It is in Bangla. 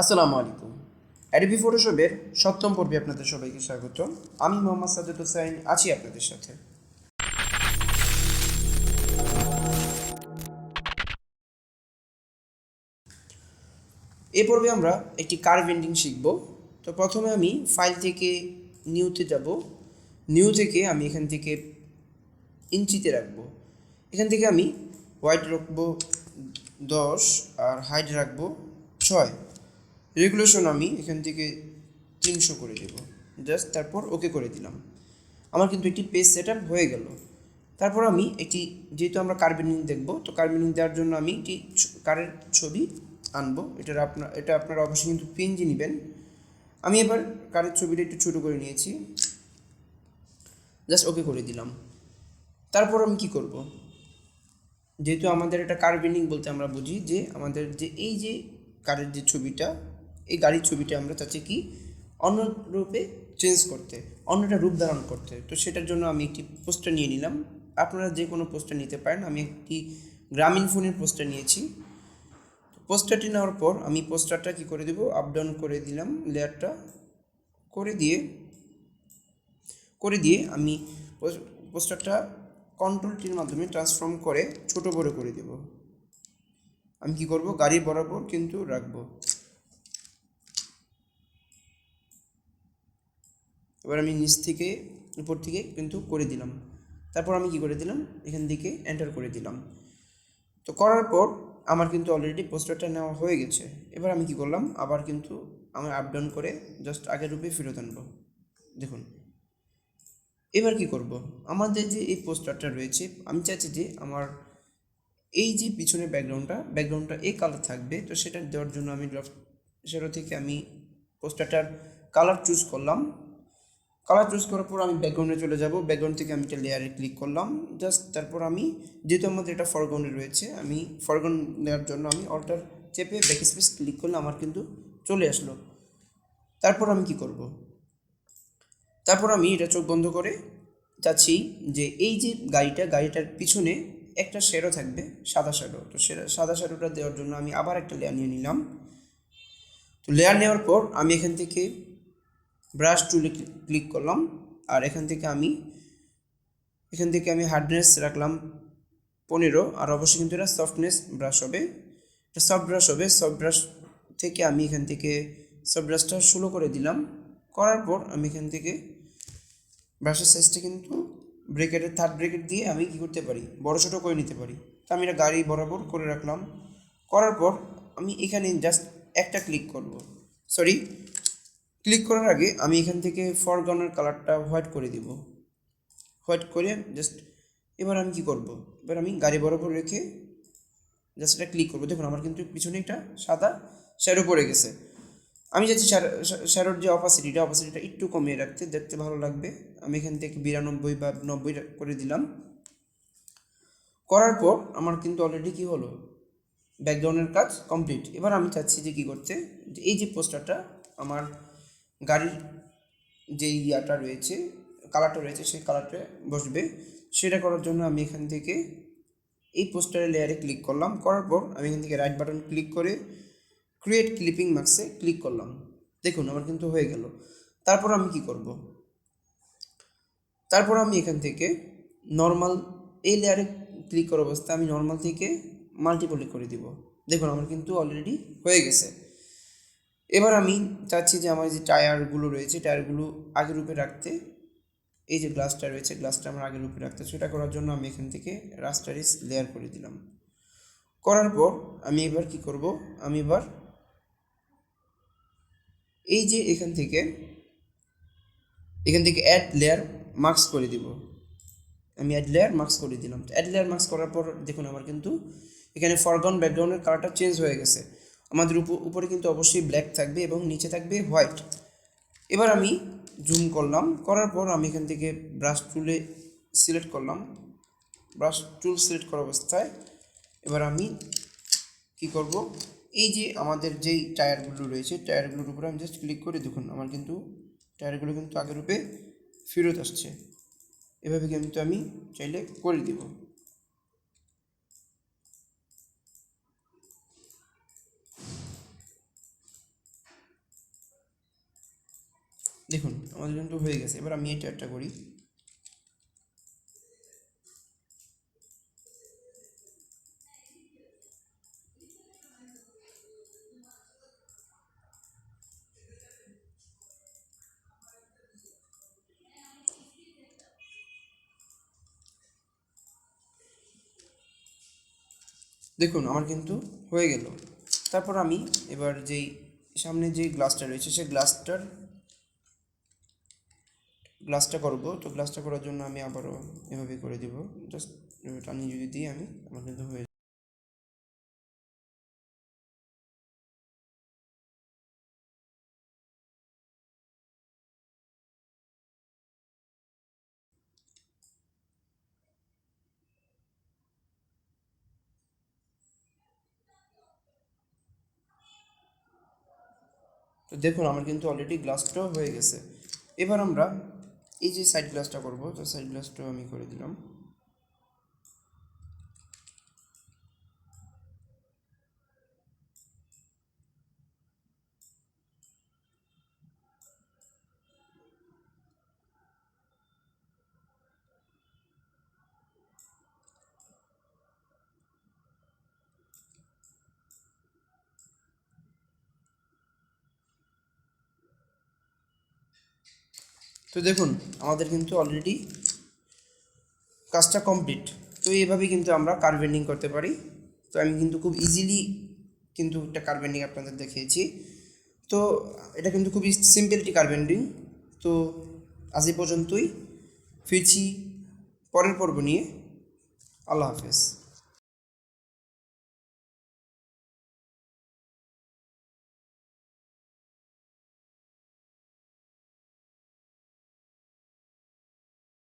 আসসালামু আলাইকুম। অ্যাডোবি ফটোশপের ৭ম পর্বে আপনাদের সবাইকে স্বাগত। আমি মোহাম্মদ সাজ্জাদ হোসাইন আছি আপনাদের সাথে। এ পর্বে আমরা একটি কার্ভ এন্ডিং শিখব। তো প্রথমে আমি ফাইল থেকে নিউতে যাব। নিউ থেকে আমি এখান থেকে ইঞ্চিতে রাখবো। এখান থেকে আমি হোয়াইট রাখবো 10 আর হাইট রাখবো 6। রেগুলেশন আমি এখান থেকে 300 করে দেব। জাস্ট তারপর ওকে করে দিলাম। আমার কিন্তু একটি পেজ সেট আপ হয়ে গেল। তারপর আমি একটি, যেহেতু আমরা কার্ভেনিং দেখব, তো কার্ভেনিং দেওয়ার জন্য আমি একটি কারের ছবি আনবো। এটা আপনারা অবশ্যই কিন্তু পিএনজি নেবেন। আমি এবার কারের ছবিটা একটু ছোটো করে নিয়েছি, জাস্ট ওকে করে দিলাম। তারপর আমি কি করব, যেহেতু আমাদের এটা কার্ভেনিং বলতে আমরা বুঝি যে আমাদের যে এই যে কারের যে ছবিটা, এই গাড়ির ছবিটা আমরা চাচ্ছি কি অন্য রূপে চেঞ্জ করতে, অন্যটা রূপ ধারণ করতে। তো সেটার জন্য আমি একটি পোস্টার নিয়ে নিলাম। আপনারা যে কোনো পোস্টার নিতে পারেন। আমি একটি গ্রামীণ ফোনের পোস্টার নিয়েছি। পোস্টারটি নেওয়ার পর আমি পোস্টারটা কি করে দেব, আপ ডাউন করে দিলাম, লেয়ারটা করে দিয়ে আমি পোস্টারটা কন্ট্রোল টির মাধ্যমে ট্রান্সফর্ম করে ছোট বড় করে দেব। আমি কি করব, গাড়ি বরাবর কিন্তু রাখবো। এবার আমি নিচ থেকে উপর থেকে কিন্তু করে দিলাম। তারপর আমি কি করে দিলাম, এখান থেকে এন্টার করে দিলাম। তো করার পর আমার কিন্তু অলরেডি পোস্টারটা নেওয়া হয়ে গেছে। এবার আমি কি করলাম, আবার কিন্তু আমি আপ ডাউন করে জাস্ট আগের রূপে ফেরত আনবো। দেখুন এবার কি করব, আমাদের যে এই পোস্টারটা রয়েছে, আমি চাইছি যে আমার এই যে পিছনের ব্যাকগ্রাউন্ডটা এই কালার থাকবে। তো সেটা দেওয়ার জন্য আমি সেটা থেকে আমি পোস্টারটার কালার চুজ করলাম। কালার চুজ করার পর আমি ব্যাকগ্রাউন্ডে চলে যাব। ব্যাকগ্রাউন্ড থেকে আমি একটা লেয়ারে ক্লিক করলাম। জাস্ট তারপর আমি, যেহেতু আমাদের এটা ফরগ্রাউন্ডে রয়েছে, আমি ফরগ্রাউন্ড নেওয়ার জন্য আমি অল্টার চেপে ব্যাক স্পেস ক্লিক করলে আমার কিন্তু চলে আসলো। তারপর আমি কি করব, তারপর আমি এটা চোখ বন্ধ করে চাচ্ছি যে এই যে গাড়িটার পিছনে একটা শ্যাডো থাকবে, সাদা শ্যাডো। তো সাদা শ্যাডোটা দেওয়ার জন্য আমি আবার একটা লেয়ার নিয়ে নিলাম। তো লেয়ার নেওয়ার পর আমি এখান থেকে ব্রাশ টুলে ক্লিক করলাম। আর এখান থেকে আমি হার্ডনেস রাখলাম 15। আর অবশ্যই কিন্তু এটা সফটনেস ব্রাশ হবে, এটা সফট ব্রাশ হবে। সফট ব্রাশ থেকে আমি এখান থেকে সফট ব্রাশটা 16 করে দিলাম। করার পর আমি এখান থেকে ব্রাশের সাইজটা কিন্তু ব্রেকেটের থার্ড ব্রেকেট দিয়ে আমি কী করতে পারি, বড়ো ছোটো করে নিতে পারি। তো আমি এটা গাড়ি বরাবর করে রাখলাম। করার পর আমি এখানে জাস্ট একটা ক্লিক করব, ক্লিক করার আগে আমি এখান থেকে ফরগ্রাউন্ডের কালারটা হোয়াইট করে দিব। হোয়াইট করে জাস্ট এবার আমি কি করব, এবার আমি গাড়ি বরাবর রেখে জাস্ট এটা ক্লিক করবো। দেখুন আমার কিন্তু পিছনে একটা সাদা শ্যাডো পড়ে গেছে। আমি চাচ্ছি শ্যাডোর যে অপাসিটিটা একটু কমিয়ে রাখতে, দেখতে ভালো লাগবে। আমি এখান থেকে 92 বা 90 করে দিলাম। করার পর আমার কিন্তু অলরেডি কি হলো, ব্যাকগ্রাউন্ডের কাজ কমপ্লিট। এবার আমি চাচ্ছি যে কী করতে, যে এই যে পোস্টারটা আমার গাড়ির যে ইয়াটা রয়েছে, কালারটা রয়েছে, সেই কালারটা বসবে। সেটা করার জন্য আমি এখান থেকে এই পোস্টারের লেয়ারে ক্লিক করলাম। করার পর আমি এখান থেকে রাইট বাটন ক্লিক করে ক্রিয়েট ক্লিপিং মার্কসে ক্লিক করলাম। দেখুন আমার কিন্তু হয়ে গেল। তারপর আমি কি করব, তারপর আমি এখান থেকে নর্মাল, এই লেয়ারে ক্লিক করা অবস্থায় আমি নর্মাল থেকে মাল্টিপলে করে দিব। দেখুন আমার কিন্তু অলরেডি হয়ে গেছে। এবার আমি চাচ্ছি যে আমার যে টায়ারগুলো রয়েছে, টায়ারগুলো আগের রূপে রাখতে। এই যে গ্লাসটা রয়েছে, গ্লাসটা আমার আগের রূপে রাখতে, সেটা করার জন্য আমি এখান থেকে রাস্টারিস লেয়ার করে দিলাম। করার পর আমি এবার কি করব, আমি এবার এই যে এখান থেকে অ্যাড লেয়ার মার্কস করে দিব। আমি অ্যাড লেয়ার মার্কস করে দিলাম। অ্যাড লেয়ার মার্কস করার পর দেখুন আমার কিন্তু এখানে ফরগ্রাউন্ড ব্যাকগ্রাউন্ডের কালারটা চেঞ্জ হয়ে গেছে। আমাদের উপরে কিন্তু অবশ্যই ব্ল্যাক থাকবে এবং নিচে থাকবে হোয়াইট। এবার আমি জুম করলাম, করার পর আমি এখান থেকে ব্রাশ টুলে সিলেক্ট করলাম। ব্রাশ টুল সিলেক্ট করা অবস্থায় এবার আমি কি করব, এই যে আমাদের যেই টায়ারগুলো রয়েছে, টায়ারগুলোর উপরে আমি জাস্ট ক্লিক করে দেখুন আমার কিন্তু টায়ারগুলো কিন্তু আগের রূপে ফেরত আসছে। এভাবে কিন্তু আমি চাইলে করে দিব। দেখুন আমাদের কিন্তু হয়ে গেছে। এবার আমি এটা একটা করি। দেখুন আমার কিন্তু হয়ে গেল। তারপর আমি এবার যেই সামনে যেই গ্লাসটা রয়েছে সেই গ্লাসটা করব। তো গ্লাসটা করার জন্য আমি আবারও এভাবে করে দেব, জাস্ট টানি যদি দিই আমি, আমার কিন্তু হয়ে। তো দেখুন আমার কিন্তু অলরেডি গ্লাসটাও হয়ে গেছে। এবার আমরা এই যে সাইড গ্লাসটা করব, তো সাইড গ্লাসটাও আমি করে দিলাম। তো দেখুন আমাদের কিন্তু অলরেডি কাজটা কমপ্লিট। তো এইভাবেই কিন্তু আমরা কার্ভ বেন্ডিং করতে পারি। তো আমি কিন্তু খুব ইজিলি কিন্তু একটা কার্ভ বেন্ডিং আপনাদের দেখিয়েছি। তো এটা কিন্তু খুবই সিম্পল একটি কার্ভ বেন্ডিং। তো আজ এই পর্যন্তই, ফিরছি পরের পর্ব নিয়ে। আল্লাহ হাফেজ।